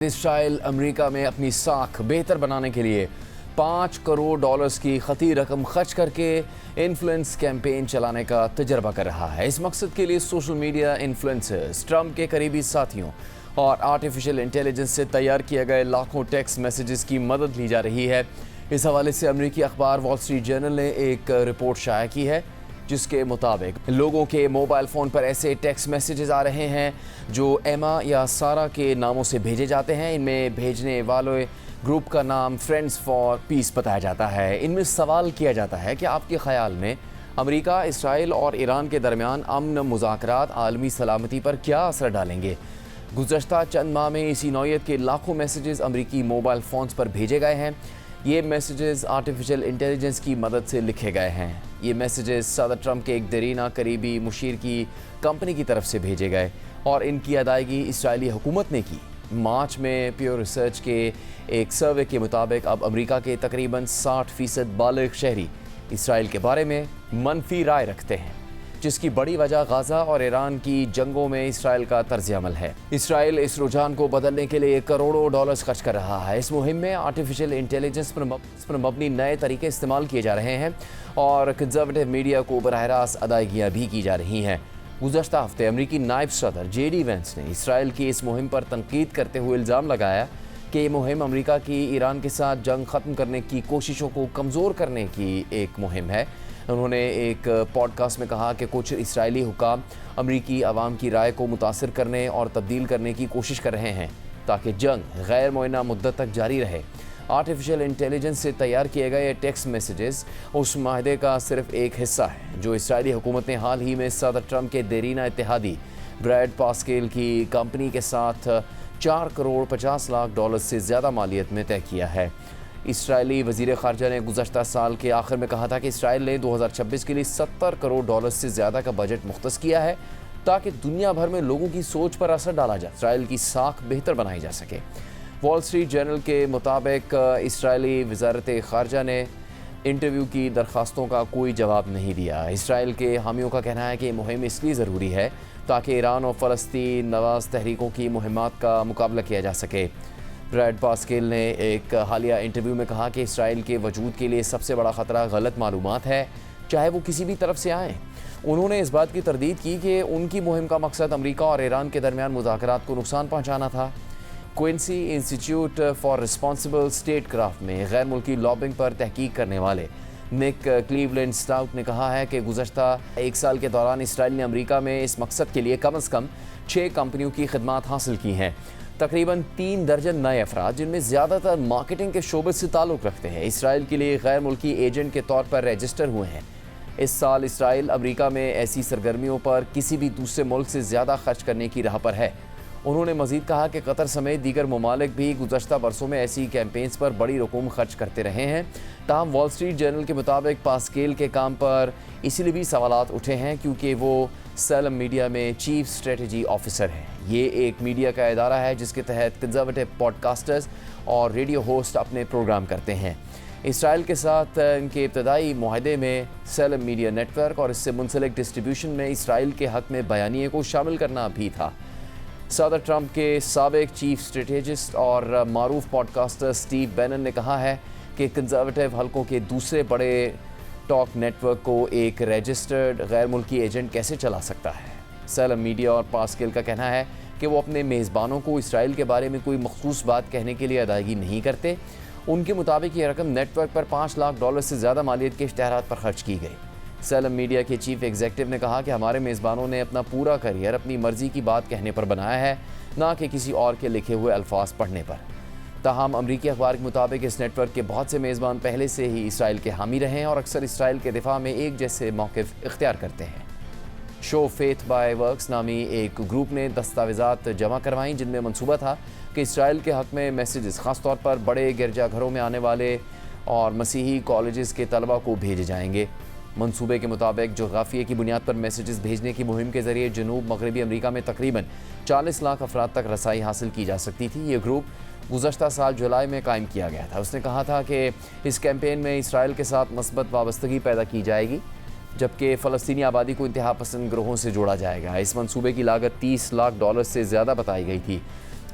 اسرائیل امریکہ میں اپنی ساکھ بہتر بنانے کے لیے $5 کروڑ کی خطیر رقم خرچ کر کے انفلوئنس کیمپین چلانے کا تجربہ کر رہا ہے۔ اس مقصد کے لیے سوشل میڈیا انفلوئنسرز، ٹرمپ کے قریبی ساتھیوں اور آرٹیفیشل انٹیلیجنس سے تیار کیے گئے لاکھوں ٹیکسٹ میسیجز کی مدد لی جا رہی ہے۔ اس حوالے سے امریکی اخبار وال اسٹریٹ جرنل نے ایک رپورٹ شائع کی ہے جس کے مطابق لوگوں کے موبائل فون پر ایسے ٹیکسٹ میسیجز آ رہے ہیں جو ایما یا سارا کے ناموں سے بھیجے جاتے ہیں۔ ان میں بھیجنے والے گروپ کا نام فرینڈز فار پیس بتایا جاتا ہے۔ ان میں سوال کیا جاتا ہے کہ آپ کے خیال میں امریکہ، اسرائیل اور ایران کے درمیان امن مذاکرات عالمی سلامتی پر کیا اثر ڈالیں گے؟ گزشتہ چند ماہ میں اسی نوعیت کے لاکھوں میسیجز امریکی موبائل فونز پر بھیجے گئے ہیں۔ یہ میسیجز آرٹیفیشل انٹیلیجنس کی مدد سے لکھے گئے ہیں۔ یہ میسیجز صدر ٹرمپ کے ایک دیرینہ قریبی مشیر کی کمپنی کی طرف سے بھیجے گئے اور ان کی ادائیگی اسرائیلی حکومت نے کی۔ مارچ میں پیو ریسرچ کے ایک سروے کے مطابق اب امریکہ کے تقریباً 60% بالغ شہری اسرائیل کے بارے میں منفی رائے رکھتے ہیں، جس کی بڑی وجہ غزہ اور ایران کی جنگوں میں اسرائیل کا طرز عمل ہے۔ اسرائیل اس رجحان کو بدلنے کے لیے کروڑوں ڈالرز خرچ کر رہا ہے۔ اس مہم میں آرٹیفیشل انٹیلیجنس پر مبنی نئے طریقے استعمال کیے جا رہے ہیں اور کنزرویٹو میڈیا کو براہ راست ادائیگیاں بھی کی جا رہی ہیں۔ گزشتہ ہفتے امریکی نائب صدر جے ڈی وینس نے اسرائیل کی اس مہم پر تنقید کرتے ہوئے الزام لگایا کہ یہ مہم امریکہ کی ایران کے ساتھ جنگ ختم کرنے کی کوششوں کو کمزور کرنے کی ایک مہم ہے۔ انہوں نے ایک پوڈ کاسٹ میں کہا کہ کچھ اسرائیلی حکام امریکی عوام کی رائے کو متاثر کرنے اور تبدیل کرنے کی کوشش کر رہے ہیں تاکہ جنگ غیر معینہ مدت تک جاری رہے۔ آرٹیفیشل انٹیلیجنس سے تیار کیے گئے ٹیکسٹ میسیجز اس معاہدے کا صرف ایک حصہ ہے جو اسرائیلی حکومت نے حال ہی میں صدر ٹرمپ کے دیرینہ اتحادی بریڈ پاسکیل کی کمپنی کے ساتھ $4 کروڑ 50 لاکھ سے زیادہ مالیت میں طے کیا ہے۔ اسرائیلی وزیر خارجہ نے گزشتہ سال کے آخر میں کہا تھا کہ اسرائیل نے 2026 کے لیے $70 کروڑ سے زیادہ کا بجٹ مختص کیا ہے تاکہ دنیا بھر میں لوگوں کی سوچ پر اثر ڈالا جائے، اسرائیل کی ساکھ بہتر بنائی جا سکے۔ وال اسٹریٹ جرنل کے مطابق اسرائیلی وزارت خارجہ نے انٹرویو کی درخواستوں کا کوئی جواب نہیں دیا۔ اسرائیل کے حامیوں کا کہنا ہے کہ یہ مہم اس لیے ضروری ہے تاکہ ایران اور فلسطین نواز تحریکوں کی مہمات کا مقابلہ کیا جا سکے۔ بریڈ پاسکیل نے ایک حالیہ انٹرویو میں کہا کہ اسرائیل کے وجود کے لیے سب سے بڑا خطرہ غلط معلومات ہے، چاہے وہ کسی بھی طرف سے آئیں۔ انہوں نے اس بات کی تردید کی کہ ان کی مہم کا مقصد امریکہ اور ایران کے درمیان مذاکرات کو نقصان پہنچانا تھا۔ Quincey institute for responsible state craft میں غیر ملکی لابنگ پر تحقیق کرنے والے نک کلیولینڈ سٹاؤٹ نے کہا ہے کہ گزشتہ ایک سال کے دوران اسرائیل نے امریکہ میں اس مقصد کے لیے کم از کم 6 کمپنیوں کی خدمات حاصل کی ہیں۔ تقریباً 3 درجن نئے افراد جن میں زیادہ تر مارکیٹنگ کے شعبے سے تعلق رکھتے ہیں اسرائیل کے لیے غیر ملکی ایجنٹ کے طور پر رجسٹر ہوئے ہیں۔ اس سال اسرائیل امریکہ میں ایسی سرگرمیوں پر کسی بھی دوسرے ملک سے زیادہ خرچ کرنے کی راہ پر ہے۔ انہوں نے مزید کہا کہ قطر سمیت دیگر ممالک بھی گزشتہ برسوں میں ایسی کیمپینز پر بڑی رقوم خرچ کرتے رہے ہیں۔ تاہم وال اسٹریٹ جرنل کے مطابق پاسکیل کے کام پر اسی لیے بھی سوالات اٹھے ہیں کیونکہ وہ سیلم میڈیا میں چیف اسٹریٹجی آفیسر ہیں۔ یہ ایک میڈیا کا ادارہ ہے جس کے تحت کنزرویٹو پوڈ کاسٹرز اور ریڈیو ہوسٹ اپنے پروگرام کرتے ہیں۔ اسرائیل کے ساتھ ان کے ابتدائی معاہدے میں سیلم میڈیا نیٹ ورک اور اس سے منسلک ڈسٹریبیوشن میں اسرائیل کے حق میں بیانیے کو شامل کرنا بھی تھا۔ صدر ٹرمپ کے سابق چیف اسٹریٹجسٹ اور معروف پوڈ کاسٹر سٹیو بینن نے کہا ہے کہ کنزرویٹو حلقوں کے دوسرے بڑے ٹاک نیٹ ورک کو ایک رجسٹرڈ غیر ملکی ایجنٹ کیسے چلا سکتا ہے۔ سیلم میڈیا اور پاسکیل کا کہنا ہے کہ وہ اپنے میزبانوں کو اسرائیل کے بارے میں کوئی مخصوص بات کہنے کے لیے ادائیگی نہیں کرتے۔ ان کے مطابق یہ رقم نیٹ ورک پر $5 لاکھ سے زیادہ مالیت کے اشتہارات پر خرچ کی گئی۔ سیلم میڈیا کے چیف ایگزیکٹو نے کہا کہ ہمارے میزبانوں نے اپنا پورا کیریئر اپنی مرضی کی بات کہنے پر بنایا ہے، نہ کہ کسی اور کے لکھے ہوئے الفاظ پڑھنے پر۔ تاہم امریکی اخبار کے مطابق اس نیٹ ورک کے بہت سے میزبان پہلے سے ہی اسرائیل کے حامی رہے ہیں اور اکثر اسرائیل کے دفاع میں ایک جیسے موقف اختیار کرتے ہیں۔ شو فیتھ بائی ورکس نامی ایک گروپ نے دستاویزات جمع کروائیں جن میں منصوبہ تھا کہ اسرائیل کے حق میں میسیجز خاص طور پر بڑے گرجا گھروں میں آنے والے اور مسیحی کالجز کے طلبہ کو بھیجے جائیں گے۔ منصوبے کے مطابق جغرافیے کی بنیاد پر میسیجز بھیجنے کی مہم کے ذریعے جنوب مغربی امریکہ میں تقریباً 40 لاکھ افراد تک رسائی حاصل کی جا سکتی تھی۔ یہ گروپ گزشتہ سال جولائی میں قائم کیا گیا تھا۔ اس نے کہا تھا کہ اس کیمپین میں اسرائیل کے ساتھ مثبت وابستگی پیدا کی جائے گی جبکہ فلسطینی آبادی کو انتہا پسند گروہوں سے جوڑا جائے گا۔ اس منصوبے کی لاگت $30 لاکھ سے زیادہ بتائی گئی تھی۔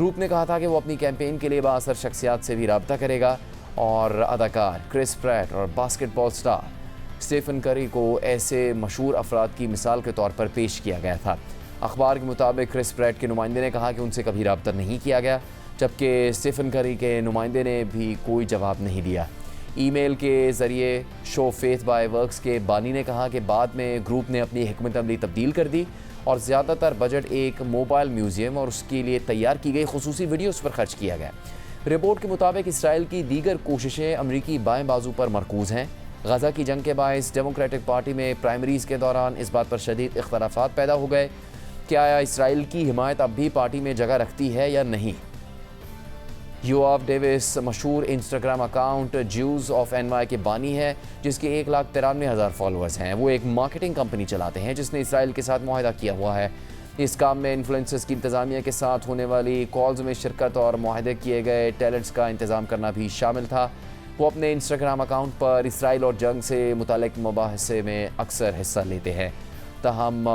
گروپ نے کہا تھا کہ وہ اپنی کیمپین کے لیے بااثر شخصیات سے بھی رابطہ کرے گا اور اداکار کرس پریٹ اور باسکٹ بال سٹار اسٹیفن کری کو ایسے مشہور افراد کی مثال کے طور پر پیش کیا گیا تھا۔ اخبار کے مطابق کرس پریٹ کے نمائندے نے کہا کہ ان سے کبھی رابطہ نہیں کیا گیا، جبکہ اسٹیفن کری کے نمائندے نے بھی کوئی جواب نہیں دیا۔ ای میل کے ذریعے شو فیتھ بائی ورکس کے بانی نے کہا کہ بعد میں گروپ نے اپنی حکمت عملی تبدیل کر دی اور زیادہ تر بجٹ ایک موبائل میوزیم اور اس کے لیے تیار کی گئی خصوصی ویڈیوز پر خرچ کیا گیا۔ رپورٹ کے مطابق اسرائیل کی دیگر کوششیں امریکی بائیں بازو پر مرکوز ہیں۔ غزہ کی جنگ کے باعث ڈیموکریٹک پارٹی میں پرائمریز کے دوران اس بات پر شدید اختلافات پیدا ہو گئے کہ آیا اسرائیل کی حمایت اب بھی پارٹی میں جگہ رکھتی ہے یا نہیں۔ یوآف ڈیوس مشہور Instagram account Jews of N Y کے بانی ہے، جس کے 1,93,000 فالوورز ہیں۔ وہ ایک مارکیٹنگ کمپنی چلاتے ہیں جس نے اسرائیل کے ساتھ معاہدہ کیا ہوا ہے۔ اس کام میں انفلوئنسرز کی انتظامیہ کے ساتھ ہونے والی کالز میں شرکت اور معاہدے کیے گئے ٹیلنٹس کا انتظام کرنا بھی شامل تھا۔ وہ اپنے انسٹاگرام اکاؤنٹ پر اسرائیل اور جنگ سے متعلق مباحثے میں اکثر حصہ لیتے ہیں۔ تاہم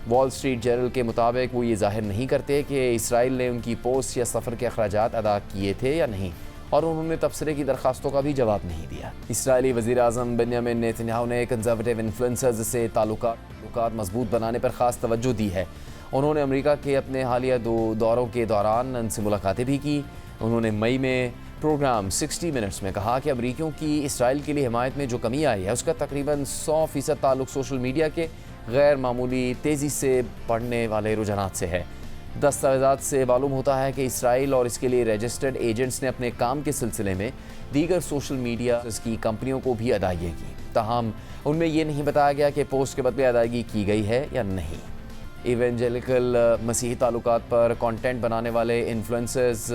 وال اسٹریٹ جرنل کے مطابق وہ یہ ظاہر نہیں کرتے کہ اسرائیل نے ان کی پوسٹ یا سفر کے اخراجات ادا کیے تھے یا نہیں، اور انہوں نے تبصرے کی درخواستوں کا بھی جواب نہیں دیا۔ اسرائیلی وزیر اعظم بنیامین نیتنیاہو نے کنزرویٹو انفلوئنسرز سے تعلقات مضبوط بنانے پر خاص توجہ دی ہے۔ انہوں نے امریکہ کے اپنے حالیہ 2 دوروں کے دوران ان سے ملاقاتیں بھی کی۔ انہوں نے مئی میں پروگرام 60 منٹس میں کہا کہ امریکیوں کی اسرائیل کے لیے حمایت میں جو کمی آئی ہے اس کا تقریباً 100% تعلق سوشل میڈیا کے غیر معمولی تیزی سے بڑھنے والے رجحانات سے ہے۔ دستاویزات سے معلوم ہوتا ہے کہ اسرائیل اور اس کے لیے رجسٹرڈ ایجنٹس نے اپنے کام کے سلسلے میں دیگر سوشل میڈیا کی کمپنیوں کو بھی ادائیگی کی، تاہم ان میں یہ نہیں بتایا گیا کہ پوسٹ کے بدلے ادائیگی کی گئی ہے یا نہیں۔ ایونجیلیکل مسیحی تعلقات پر کانٹینٹ بنانے والے انفلوئنسرز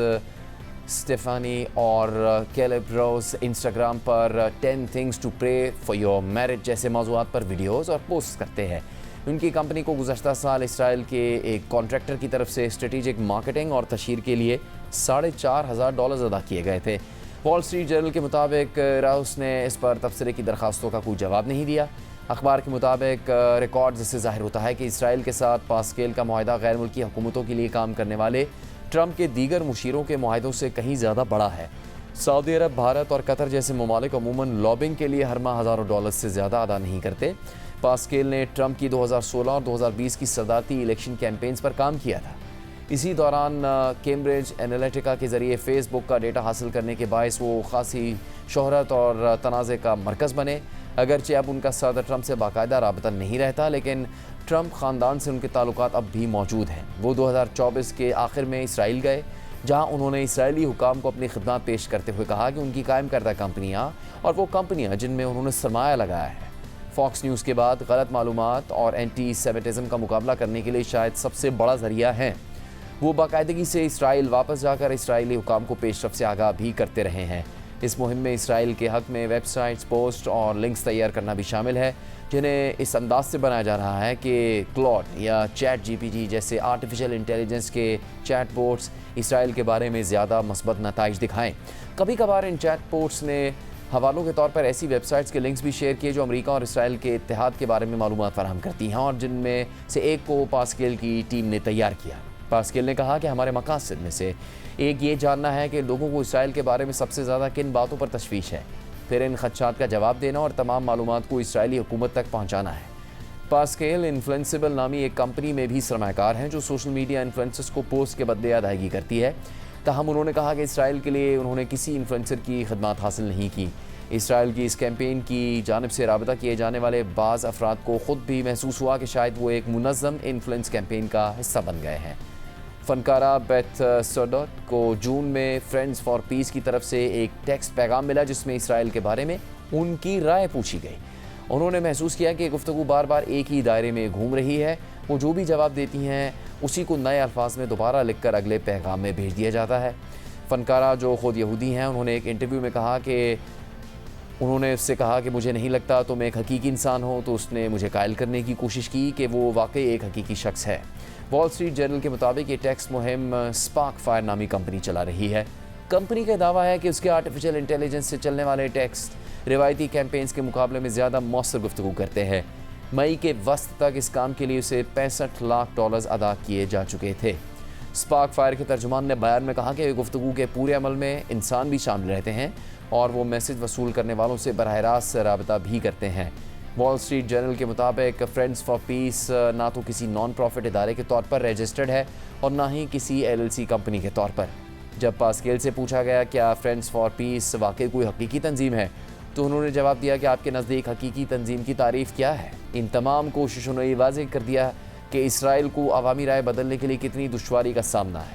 اسٹیفانی اور کیلب روز Instagram per 10 things to pray for your marriage جیسے موضوعات پر ویڈیوز اور پوسٹ کرتے ہیں۔ ان کی کمپنی کو گزشتہ سال اسرائیل کے ایک کانٹریکٹر کی طرف سے اسٹریٹجک مارکیٹنگ اور تشہیر کے لیے $4,500 ادا کیے گئے تھے۔ وال اسٹریٹ جرنل کے مطابق راؤس نے اس پر تبصرے کی درخواستوں کا کوئی جواب نہیں دیا۔ اخبار کے مطابق ریکارڈز سے ظاہر ہوتا ہے کہ اسرائیل کے ساتھ پاسکیل کا معاہدہ غیر ملکی حکومتوں کے لیے کام کرنے والے ٹرمپ کے دیگر مشیروں کے معاہدوں سے کہیں زیادہ بڑا ہے۔ سعودی عرب، بھارت اور قطر جیسے ممالک عموماً لابنگ کے لیے ہر ماہ ہزاروں ڈالرز سے زیادہ ادا نہیں کرتے۔ پاسکیل نے ٹرمپ کی 2016 اور 2020 کی صدارتی الیکشن کیمپینز پر کام کیا تھا۔ اسی دوران کیمبرج انالیٹیکا کے ذریعے فیس بک کا ڈیٹا حاصل کرنے کے باعث وہ خاصی شہرت اور تنازع کا مرکز بنے۔ اگرچہ اب ان کا صدر ٹرمپ سے باقاعدہ رابطہ نہیں رہتا، لیکن ٹرمپ خاندان سے ان کے تعلقات اب بھی موجود ہیں۔ وہ 2024 کے آخر میں اسرائیل گئے، جہاں انہوں نے اسرائیلی حکام کو اپنی خدمات پیش کرتے ہوئے کہا کہ ان کی قائم کردہ کمپنیاں اور وہ کمپنیاں جن میں انہوں نے سرمایہ لگایا ہے، فاکس نیوز کے بعد غلط معلومات اور اینٹی سیمیٹزم کا مقابلہ کرنے کے لیے شاید سب سے بڑا ذریعہ ہیں۔ وہ باقاعدگی سے اسرائیل واپس جا کر اسرائیلی حکام کو پیش رفت سے آگاہ بھی کرتے رہے ہیں۔ اس مہم میں اسرائیل کے حق میں ویب سائٹس، پوسٹ اور لنکس تیار کرنا بھی شامل ہے، جنہیں اس انداز سے بنایا جا رہا ہے کہ کلاڈ یا چیٹ جی پی ٹی جیسے آرٹیفیشل انٹیلیجنس کے چیٹ بوٹس اسرائیل کے بارے میں زیادہ مثبت نتائج دکھائیں۔ کبھی کبھار ان چیٹ بوٹس نے حوالوں کے طور پر ایسی ویب سائٹس کے لنکس بھی شیئر کیے جو امریکہ اور اسرائیل کے اتحاد کے بارے میں معلومات فراہم کرتی ہیں، اور جن میں سے ایک کو پاسکیل کی ٹیم نے تیار کیا۔ پاسکیل نے کہا کہ ہمارے مقاصد میں سے ایک یہ جاننا ہے کہ لوگوں کو اسرائیل کے بارے میں سب سے زیادہ کن باتوں پر تشویش ہے، پھر ان خدشات کا جواب دینا اور تمام معلومات کو اسرائیلی حکومت تک پہنچانا ہے۔ پاسکیل انفلوئنسبل نامی ایک کمپنی میں بھی سرمایہ کار ہیں جو سوشل میڈیا انفلوئنسرز کو پوسٹ کے بدلے ادائیگی کرتی ہے۔ تاہم انہوں نے کہا کہ اسرائیل کے لیے انہوں نے کسی انفلوئنسر کی خدمات حاصل نہیں کی۔ اسرائیل کی اس کیمپین کی جانب سے رابطہ کیے جانے والے بعض افراد کو خود بھی محسوس ہوا کہ شاید وہ ایک منظم انفلوئنس کیمپین کا حصہ بن گئے ہیں۔ فنکارہ بیتھ سوڈوٹ کو جون میں فرینڈز فار پیس کی طرف سے ایک ٹیکسٹ پیغام ملا جس میں اسرائیل کے بارے میں ان کی رائے پوچھی گئی۔ انہوں نے محسوس کیا کہ گفتگو بار بار ایک ہی دائرے میں گھوم رہی ہے، وہ جو بھی جواب دیتی ہیں اسی کو نئے الفاظ میں دوبارہ لکھ کر اگلے پیغام میں بھیج دیا جاتا ہے۔ فنکارہ جو خود یہودی ہیں، انہوں نے ایک انٹرویو میں کہا کہ انہوں نے اس سے کہا کہ مجھے نہیں لگتا تم ایک حقیقی انسان ہو، تو اس نے مجھے قائل کرنے کی کوشش کی کہ وہ واقعی ایک حقیقی شخص ہے۔ وال اسٹریٹ جرنل کے مطابق یہ ٹیکسٹ مہم اسپارک فائر نامی کمپنی چلا رہی ہے۔ کمپنی کا دعویٰ ہے کہ اس کے آرٹیفیشل انٹیلیجنس سے چلنے والے ٹیکسٹ روایتی کیمپینز کے مقابلے میں زیادہ مؤثر گفتگو کرتے ہیں۔ مئی کے وسط تک اس کام کے لیے اسے $65 لاکھ ادا کیے جا چکے تھے۔ اسپارک فائر کے ترجمان نے بیان میں کہا کہ گفتگو کے پورے عمل میں انسان بھی شامل رہتے ہیں اور وہ میسج وصول کرنے والوں سے براہ راست رابطہ بھی کرتے ہیں۔ وال اسٹریٹ جرنل کے مطابق فرینڈز فار پیس نہ تو کسی نان پروفٹ ادارے کے طور پر رجسٹرڈ ہے اور نہ ہی کسی LLC کمپنی کے طور پر۔ جب پاسکیل سے پوچھا گیا کیا فرینڈز فار پیس واقعی کوئی حقیقی تنظیم ہے تو انہوں نے جواب دیا کہ آپ کے نزدیک حقیقی تنظیم کی تعریف کیا ہے؟ ان تمام کوششوں نے یہ واضح کر دیا کہ اسرائیل کو عوامی رائے بدلنے کے لیے کتنی دشواری کا سامنا ہے۔